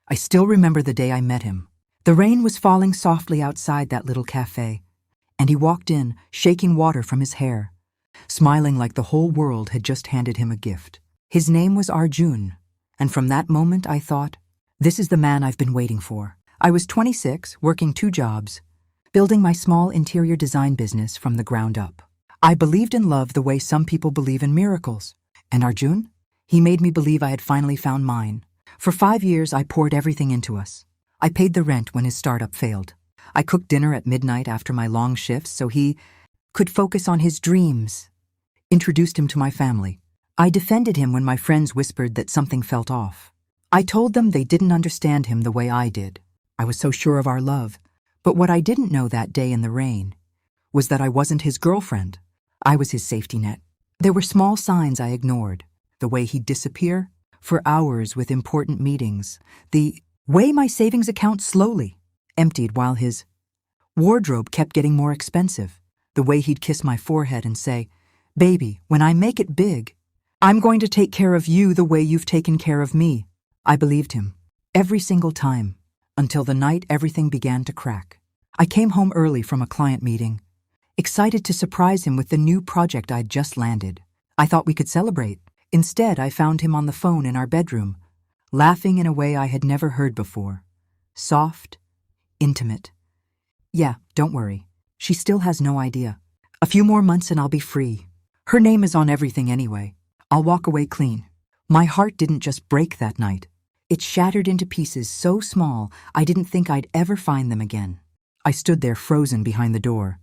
I still remember the day I met him. The rain was falling softly outside that little cafe, and he walked in, shaking water from his hair, smiling like the whole world had just handed him a gift. His name was Arjun, and from that moment I thought, this is the man I've been waiting for. I was 26, working 2 jobs, building my small interior design business from the ground up. I believed in love the way some people believe in miracles. And Arjun? He made me believe I had finally found mine. For 5 years, I poured everything into us. I paid the rent when his startup failed. I cooked dinner at midnight after my long shifts so he could focus on his dreams. Introduced him to my family. I defended him when my friends whispered that something felt off. I told them they didn't understand him the way I did. I was so sure of our love. But what I didn't know that day in the rain was that I wasn't his girlfriend. I was his safety net. There were small signs I ignored. The way he'd disappear for hours with important meetings. The way my savings account slowly emptied while his wardrobe kept getting more expensive. The way he'd kiss my forehead and say, "Baby, when I make it big, I'm going to take care of you the way you've taken care of me." I believed him every single time until the night everything began to crack. I came home early from a client meeting, excited to surprise him with the new project I'd just landed. I thought we could celebrate. Instead, I found him on the phone in our bedroom, laughing in a way I had never heard before. Soft, intimate. "Yeah, don't worry. She still has no idea. A few more months and I'll be free. Her name is on everything anyway. I'll walk away clean." My heart didn't just break that night. It shattered into pieces so small I didn't think I'd ever find them again. I stood there frozen behind the door,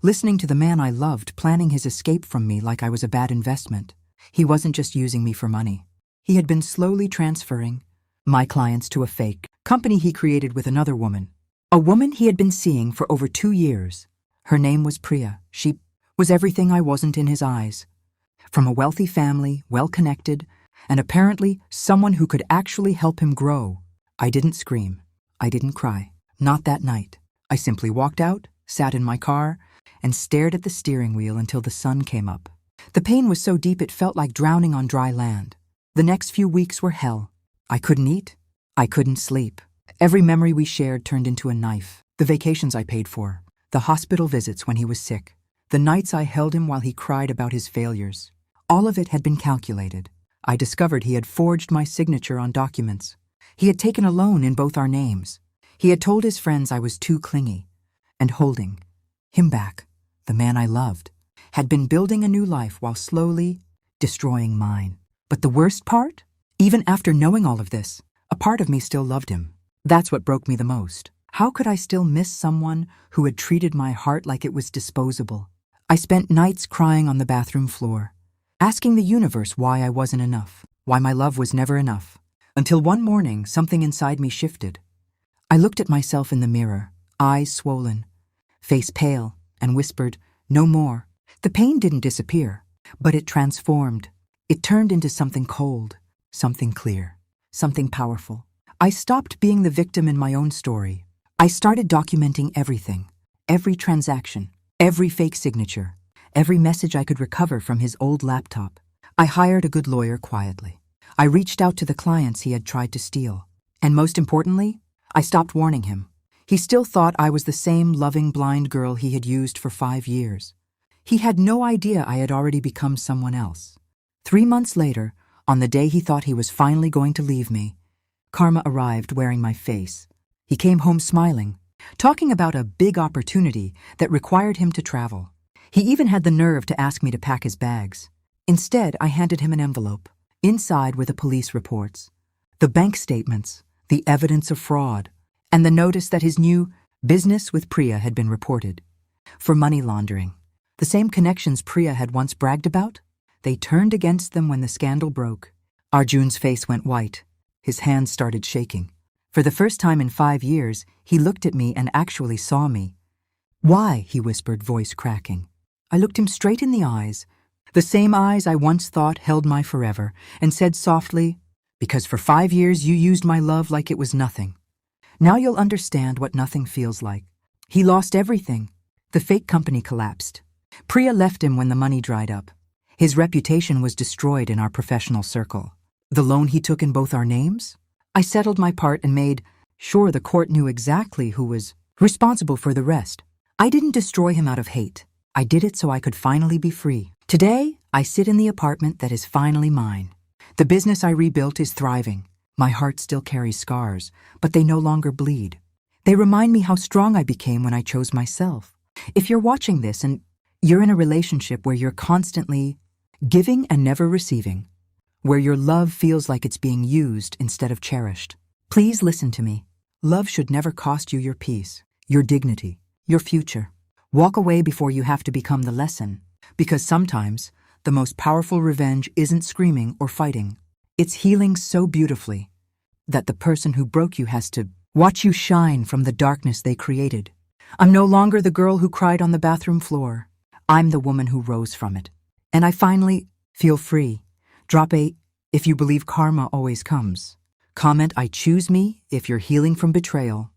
listening to the man I loved planning his escape from me like I was a bad investment. He wasn't just using me for money. He had been slowly transferring my clients to a fake company he created with another woman. A woman he had been seeing for over 2 years. Her name was Priya. She was everything I wasn't in his eyes. From a wealthy family, well-connected, and apparently someone who could actually help him grow. I didn't scream. I didn't cry. Not that night. I simply walked out, sat in my car, and stared at the steering wheel until the sun came up. The pain was so deep it felt like drowning on dry land. The next few weeks were hell. I couldn't eat. I couldn't sleep. Every memory we shared turned into a knife. The vacations I paid for. The hospital visits when he was sick. The nights I held him while he cried about his failures. All of it had been calculated. I discovered he had forged my signature on documents. He had taken a loan in both our names. He had told his friends I was too clingy. And holding him back, the man I loved, had been building a new life while slowly destroying mine. But the worst part? Even after knowing all of this, a part of me still loved him. That's what broke me the most. How could I still miss someone who had treated my heart like it was disposable? I spent nights crying on the bathroom floor, asking the universe why I wasn't enough, why my love was never enough. Until one morning, something inside me shifted. I looked at myself in the mirror, eyes swollen, face pale, and whispered, "No more." The pain didn't disappear, but it transformed. It turned into something cold, something clear, something powerful. I stopped being the victim in my own story. I started documenting everything, every transaction, every fake signature, every message I could recover from his old laptop. I hired a good lawyer quietly. I reached out to the clients he had tried to steal. And most importantly, I stopped warning him. He still thought I was the same loving blind girl he had used for 5 years. He had no idea I had already become someone else. 3 months later, on the day he thought he was finally going to leave me, Karma arrived wearing my face. He came home smiling, talking about a big opportunity that required him to travel. He even had the nerve to ask me to pack his bags. Instead, I handed him an envelope. Inside were the police reports, the bank statements, the evidence of fraud, and the notice that his new business with Priya had been reported for money laundering. The same connections Priya had once bragged about, they turned against them when the scandal broke. Arjun's face went white. His hands started shaking. For the first time in 5 years, he looked at me and actually saw me. "Why?" he whispered, voice cracking. I looked him straight in the eyes, the same eyes I once thought held my forever, and said softly, "Because for 5 years you used my love like it was nothing. Now you'll understand what nothing feels like." He lost everything. The fake company collapsed. Priya left him when the money dried up. His reputation was destroyed in our professional circle. The loan he took in both our names? I settled my part and made sure the court knew exactly who was responsible for the rest. I didn't destroy him out of hate. I did it so I could finally be free. Today, I sit in the apartment that is finally mine. The business I rebuilt is thriving. My heart still carries scars, but they no longer bleed. They remind me how strong I became when I chose myself. If you're watching this and you're in a relationship where you're constantly giving and never receiving, where your love feels like it's being used instead of cherished, please listen to me. Love should never cost you your peace, your dignity, your future. Walk away before you have to become the lesson, because sometimes the most powerful revenge isn't screaming or fighting. It's healing so beautifully that the person who broke you has to watch you shine from the darkness they created. I'm no longer the girl who cried on the bathroom floor. I'm the woman who rose from it. And I finally feel free. Drop a if you believe karma always comes. Comment I choose me if you're healing from betrayal.